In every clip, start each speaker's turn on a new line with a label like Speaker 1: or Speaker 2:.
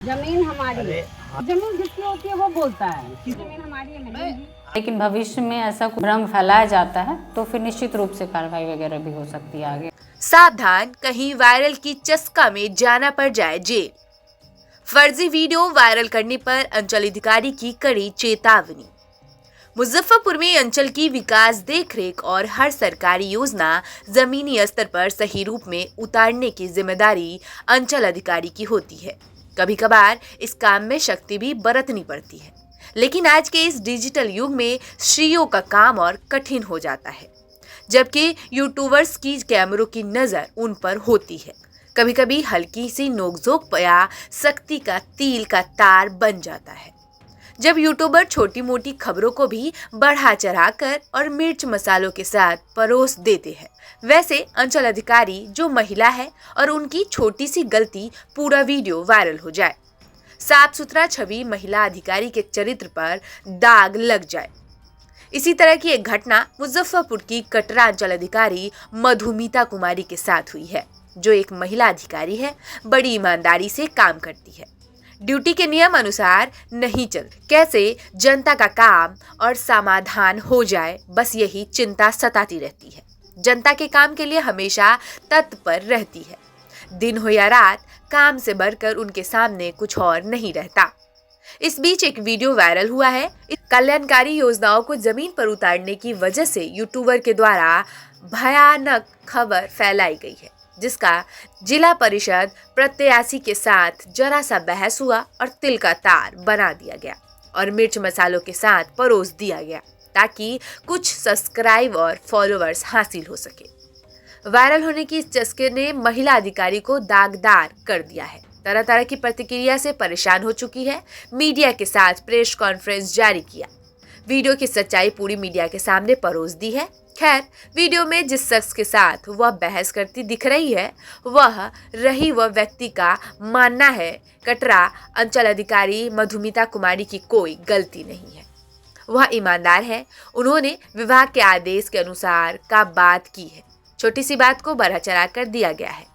Speaker 1: जमीन हमारी है, जमीन जिसकी होती है वो बोलता है कि जमीन हमारी है नहीं।
Speaker 2: लेकिन भविष्य में ऐसा कुछ भ्रम फैलाया जाता है तो फिर निश्चित रूप से कार्रवाई वगैरह भी हो सकती है आगे।
Speaker 3: सावधान, कहीं वायरल की चस्का में जाना पड़ जाए जेल। फर्जी वीडियो वायरल करने पर अंचल अधिकारी की कड़ी चेतावनी। मुजफ्फरपुर में अंचल की विकास देखरेख और हर सरकारी योजना जमीनी स्तर पर सही रूप में उतारने की जिम्मेदारी अंचल अधिकारी की होती है। कभी कभार इस काम में शक्ति भी बरतनी पड़ती है, लेकिन आज के इस डिजिटल युग में श्रीयों का काम और कठिन हो जाता है, जबकि यूट्यूबर्स की कैमरों की नजर उन पर होती है। कभी कभी हल्की सी नोकझोंक या सख्ती का तील का तार बन जाता है, जब यूट्यूबर छोटी मोटी खबरों को भी बढ़ा चढ़ाकर और मिर्च मसालों के साथ परोस देते हैं। वैसे अंचल अधिकारी जो महिला है और उनकी छोटी सी गलती पूरा वीडियो वायरल हो जाए, साफ सुथरा छवि महिला अधिकारी के चरित्र पर दाग लग जाए। इसी तरह की एक घटना मुजफ्फरपुर की कटरा अंचल अधिकारी मधुमिता कुमारी के साथ हुई है, जो एक महिला अधिकारी है, बड़ी ईमानदारी से काम करती है, ड्यूटी के नियम अनुसार नहीं चल, कैसे जनता का काम और समाधान हो जाए, बस यही चिंता सताती रहती है। जनता के काम के लिए हमेशा तत्पर रहती है। दिन हो या रात, काम से बढ़कर उनके सामने कुछ और नहीं रहता। इस बीच एक वीडियो वायरल हुआ है। कल्याणकारी योजनाओं को जमीन पर उतारने की वजह से यूट्यूबर के द्वारा भयानक खबर फैलाई गई है, जिसका जिला परिषद प्रत्याशी के साथ जरा सा बहस हुआ और तिल का तार बना दिया गया और मिर्च मसालों के साथ परोस दिया गया, ताकि कुछ सब्सक्राइब और फॉलोअर्स हासिल हो सके। वायरल होने की इस चस्के ने महिला अधिकारी को दागदार कर दिया है। तरह तरह की प्रतिक्रिया से परेशान हो चुकी है। मीडिया के साथ प्रेस कॉन्फ्रेंस जारी किया, वीडियो की सच्चाई पूरी मीडिया के सामने परोस दी है। खैर, वीडियो में जिस शख्स के साथ वह बहस करती दिख रही है, वह व्यक्ति का मानना है कटरा अंचल अधिकारी मधुमिता कुमारी की कोई गलती नहीं है। वह ईमानदार है। उन्होंने विभाग के आदेश के अनुसार का बात की है। छोटी सी बात को बढ़ा चढ़ा कर दिया गया है।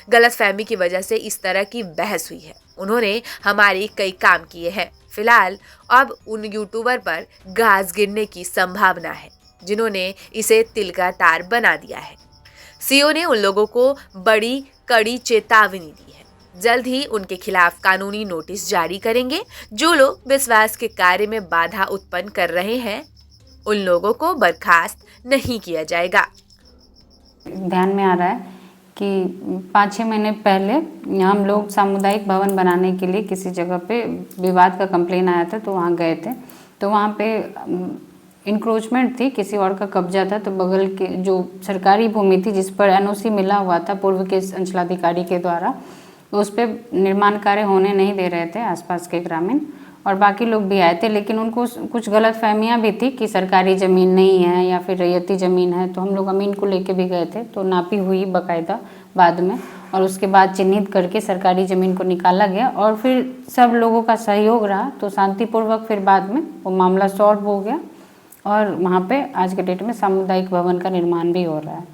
Speaker 3: गलतफहमी की वजह से इस तरह की बहस हुई है। उन्होंने हमारी कई काम किए हैं। फिलहाल अब उन यूट्यूबर पर घास गिरने की संभावना है, जिन्होंने इसे तिल का तार बना दिया है। सीओ ने उन लोगों को बड़ी कड़ी चेतावनी दी है। जल्द ही उनके खिलाफ कानूनी नोटिस जारी करेंगे। जो लोग विश्वास के कार्य में बाधा उत्पन्न कर रहे हैं, उन लोगों को बर्खास्त नहीं किया जाएगा।
Speaker 2: ध्यान में आ रहा है कि 5-6 महीने पहले हम लोग सामुदायिक भवन बनाने के लिए किसी जगह पे विवाद का कंप्लेन आया था, तो वहाँ गए थे। तो वहाँ पे इंक्रोचमेंट थी, किसी और का कब्जा था। तो बगल के जो सरकारी भूमि थी जिस पर एनओसी मिला हुआ था पूर्व के अंचलाधिकारी के द्वारा, उस पर निर्माण कार्य होने नहीं दे रहे थे आसपास के ग्रामीण, और बाकी लोग भी आए थे। लेकिन उनको कुछ गलत फहमियाँ भी थी कि सरकारी ज़मीन नहीं है या फिर रैयती ज़मीन है। तो हम लोग अमीन को लेके भी गए थे, तो नापी हुई बाकायदा बाद में, और उसके बाद चिन्हित करके सरकारी ज़मीन को निकाला गया और फिर सब लोगों का सहयोग रहा, तो शांतिपूर्वक फिर बाद में वो मामला सॉल्व हो गया और वहाँ पे आज के डेट में सामुदायिक भवन का निर्माण भी हो रहा है।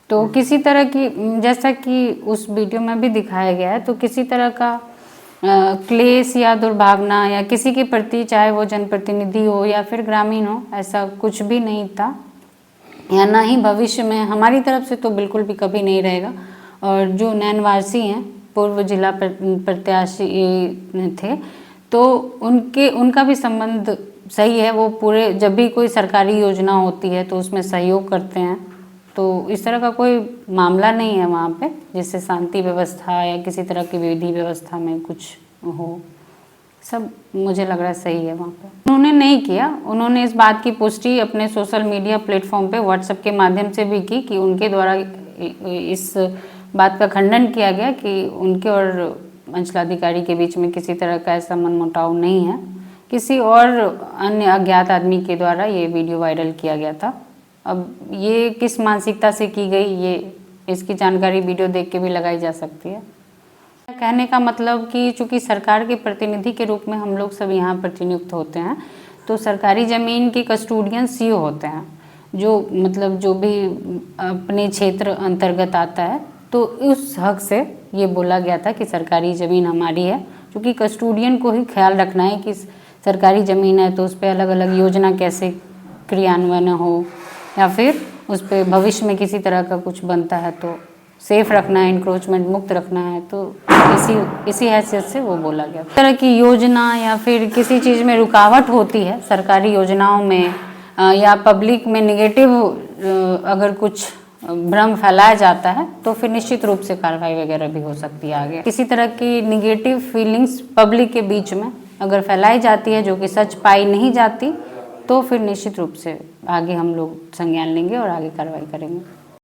Speaker 2: तो किसी तरह की, जैसा कि उस वीडियो में भी दिखाया गया है, तो किसी तरह का क्लेश या दुर्भावना या किसी के प्रति, चाहे वो जनप्रतिनिधि हो या फिर ग्रामीण हो, ऐसा कुछ भी नहीं था, या ना ही भविष्य में हमारी तरफ से तो बिल्कुल भी कभी नहीं रहेगा। और जो नैनवासी हैं, पूर्व जिला प्रत्याशी थे, तो उनका भी संबंध सही है। वो पूरे, जब भी कोई सरकारी योजना होती है तो उसमें सहयोग करते हैं। तो इस तरह का कोई मामला नहीं है वहाँ पे जिससे शांति व्यवस्था या किसी तरह की विधि व्यवस्था में कुछ हो। सब मुझे लग रहा है सही है वहाँ पे। उन्होंने नहीं किया, उन्होंने इस बात की पुष्टि अपने सोशल मीडिया प्लेटफॉर्म पे व्हाट्सएप के माध्यम से भी की कि उनके द्वारा इस बात का खंडन किया गया कि उनके और अंचलाधिकारी के बीच में किसी तरह का ऐसा मनमुटाव नहीं है। किसी और अन्य अज्ञात आदमी के द्वारा ये वीडियो वायरल किया गया था। अब ये किस मानसिकता से की गई, ये इसकी जानकारी वीडियो देख के भी लगाई जा सकती है। कहने का मतलब कि चूँकि सरकार के प्रतिनिधि के रूप में हम लोग सब यहाँ प्रतिनियुक्त होते हैं, तो सरकारी ज़मीन के कस्टोडियन सीओ होते हैं, जो मतलब जो भी अपने क्षेत्र अंतर्गत आता है। तो उस हक से ये बोला गया था कि सरकारी ज़मीन हमारी है क्योंकि कस्टोडियन को ही ख्याल रखना है कि सरकारी ज़मीन है तो उस पर अलग अलग योजना कैसे क्रियान्वयन हो, या फिर उस पर भविष्य में किसी तरह का कुछ बनता है तो सेफ रखना है, इंक्रोचमेंट मुक्त रखना है। तो इसी हैसियत से वो बोला गया। इस तरह की योजना या फिर किसी चीज़ में रुकावट होती है सरकारी योजनाओं में या पब्लिक में निगेटिव अगर कुछ भ्रम फैलाया जाता है तो फिर निश्चित रूप से कार्रवाई वगैरह भी हो सकती है आगे। किसी तरह की निगेटिव फीलिंग्स पब्लिक के बीच में अगर फैलाई जाती है जो कि सच पाई नहीं जाती तो फिर निश्चित रूप से आगे हम लोग संज्ञान लेंगे और आगे कार्रवाई करेंगे।